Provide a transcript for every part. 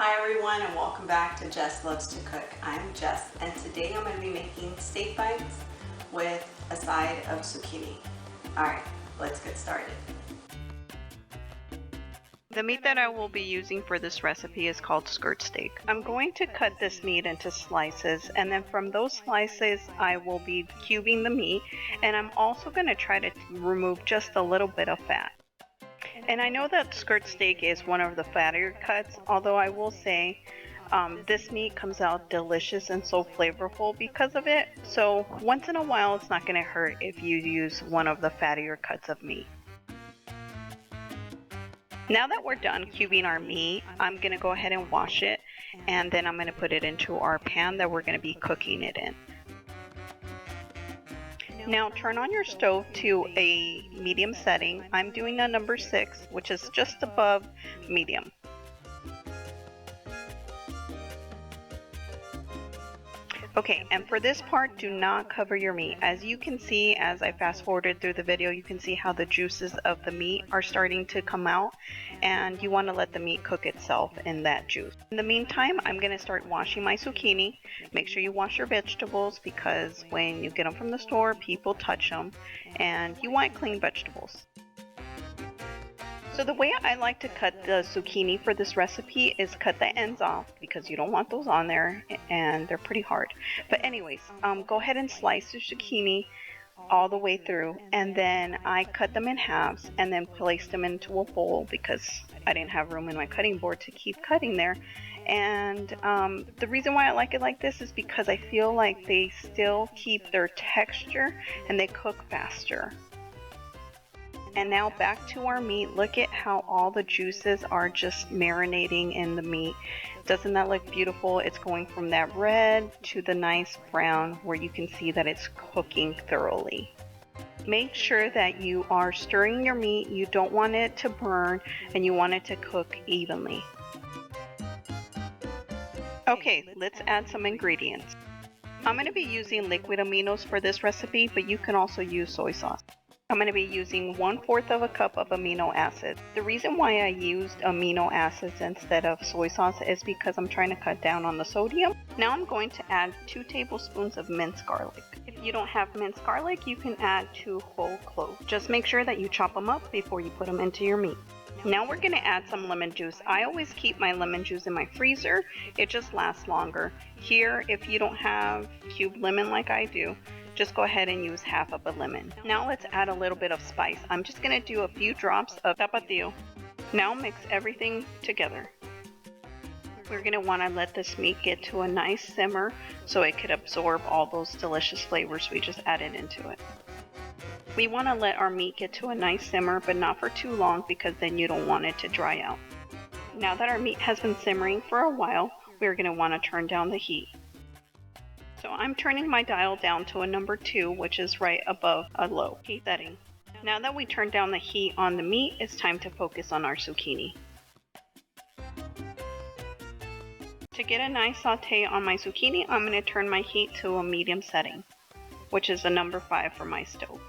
Hi everyone and welcome back to Jess Loves to Cook. I'm Jess and today I'm going to be making steak bites with a side of zucchini. Alright, let's get started. The meat that I will be using for this recipe is called skirt steak. I'm going to cut this meat into slices, and then from those slices I will be cubing the meat, and I'm also going to try to remove just a little bit of fat. And I know that skirt steak is one of the fattier cuts, although I will say this meat comes out delicious and so flavorful because of it. So once in a while it's not going to hurt if you use one of the fattier cuts of meat. Now that we're done cubing our meat, I'm going to go ahead and wash it, and then I'm going to put it into our pan that we're going to be cooking it in. Now turn on your stove to a medium setting. I'm doing a number 6, which is just above medium. Okay, and for this part, do not cover your meat. As you can see, as I fast forwarded through the video, you can see how the juices of the meat are starting to come out, and you want to let the meat cook itself in that juice. In the meantime, I'm going to start washing my zucchini. Make sure you wash your vegetables because when you get them from the store, people touch them, and you want clean vegetables. So the way I like to cut the zucchini for this recipe is cut the ends off because you don't want those on there and they're pretty hard. But anyways, go ahead and slice the zucchini all the way through, and then I cut them in halves and then place them into a bowl because I didn't have room in my cutting board to keep cutting there. And the reason why I like it like this is because I feel like they still keep their texture and they cook faster. And now back to our meat. Look at how all the juices are just marinating in the meat. Doesn't that look beautiful? It's going from that red to the nice brown where you can see that it's cooking thoroughly. Make sure that you are stirring your meat. You don't want it to burn and you want it to cook evenly. Okay, let's add some ingredients. I'm going to be using liquid aminos for this recipe, but you can also use soy sauce. I'm going to be using 1/4 of a cup of amino acids. The reason why I used amino acids instead of soy sauce is because I'm trying to cut down on the sodium. Now I'm going to add 2 tablespoons of minced garlic. If you don't have minced garlic, you can add 2 whole cloves. Just make sure that you chop them up before you put them into your meat. Now we're going to add some lemon juice. I always keep my lemon juice in my freezer. It just lasts longer. Here, if you don't have cubed lemon like I do, just go ahead and use half of a lemon. Now let's add a little bit of spice. I'm just going to do a few drops of tapatio. Now mix everything together. We're going to want to let this meat get to a nice simmer so it could absorb all those delicious flavors we just added into it. We want to let our meat get to a nice simmer, but not for too long because then you don't want it to dry out. Now that our meat has been simmering for a while, we're going to want to turn down the heat. So I'm turning my dial down to a number 2, which is right above a low heat setting. Now that we turned down the heat on the meat, it's time to focus on our zucchini. To get a nice saute on my zucchini, I'm going to turn my heat to a medium setting, which is a number 5 for my stove.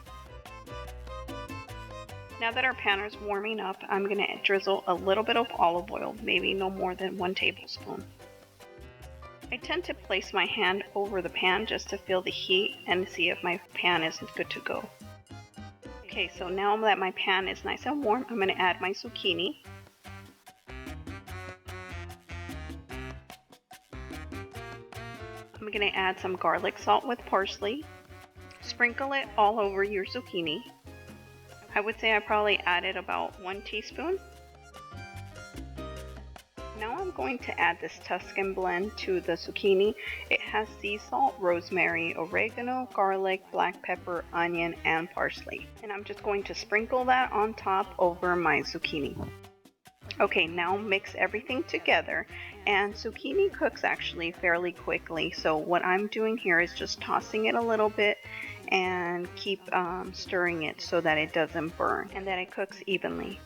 Now that our pan is warming up, I'm going to drizzle a little bit of olive oil, maybe no more than 1 tablespoon. I tend to place my hand over the pan just to feel the heat and see if my pan is good to go. Okay, so now that my pan is nice and warm, I'm going to add my zucchini. I'm going to add some garlic salt with parsley. Sprinkle it all over your zucchini. I would say I probably added about 1 teaspoon. Now I'm going to add this Tuscan blend to the zucchini. It has sea salt, rosemary, oregano, garlic, black pepper, onion, and parsley. And I'm just going to sprinkle that on top over my zucchini. Okay, now mix everything together, and zucchini cooks actually fairly quickly. So what I'm doing here is just tossing it a little bit and keep stirring it so that it doesn't burn and that it cooks evenly.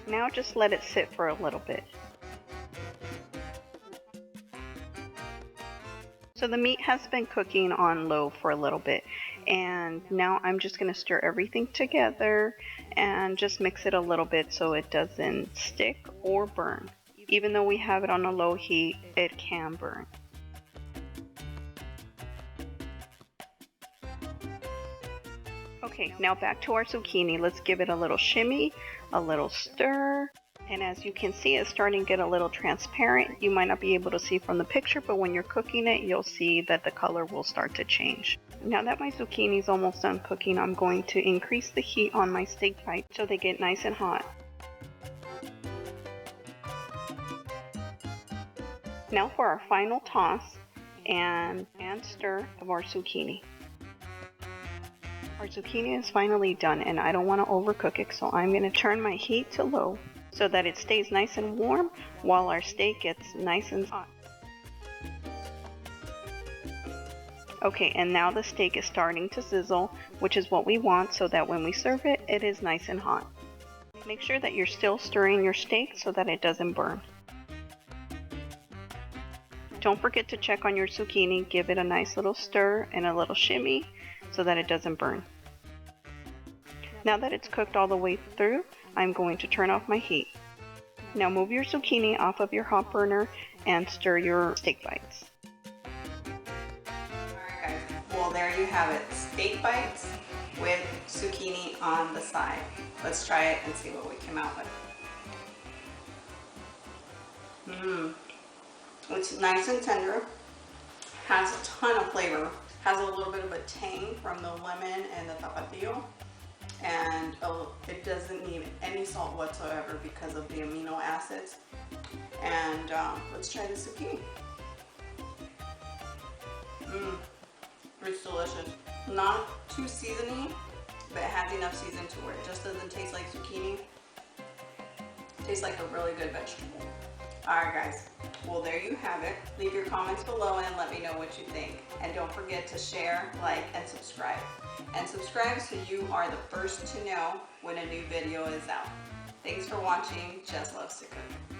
Now just let it sit for a little bit. So the meat has been cooking on low for a little bit, and now I'm just going to stir everything together and just mix it a little bit so it doesn't stick or burn. Even though we have it on a low heat, it can burn. Okay, now back to our zucchini. Let's give it a little shimmy, a little stir. And as you can see, it's starting to get a little transparent. You might not be able to see from the picture, but when you're cooking it, you'll see that the color will start to change. Now that my zucchini is almost done cooking, I'm going to increase the heat on my steak bite so they get nice and hot. Now for our final toss and stir of our zucchini. Our zucchini is finally done and I don't want to overcook it, so I'm going to turn my heat to low so that it stays nice and warm while our steak gets nice and hot. Okay, and now the steak is starting to sizzle, which is what we want so that when we serve it, it is nice and hot. Make sure that you're still stirring your steak so that it doesn't burn. Don't forget to check on your zucchini, give it a nice little stir and a little shimmy so that it doesn't burn. Now that it's cooked all the way through, I'm going to turn off my heat. Now move your zucchini off of your hot burner and stir your steak bites. Alright guys, well there you have it, steak bites with zucchini on the side. Let's try it and see what we came out with. It's nice and tender, has a ton of flavor, has a little bit of a tang from the lemon and the tapatio, and it doesn't need any salt whatsoever because of the amino acids. And let's try the zucchini. It's delicious. Not too seasony, but it has enough season to where it just doesn't taste like zucchini. It tastes like a really good vegetable. Alright guys, well there you have it. Leave your comments below and let me know what you think. And don't forget to share, like, and subscribe. And subscribe so you are the first to know when a new video is out. Thanks for watching. Jess loves to cook.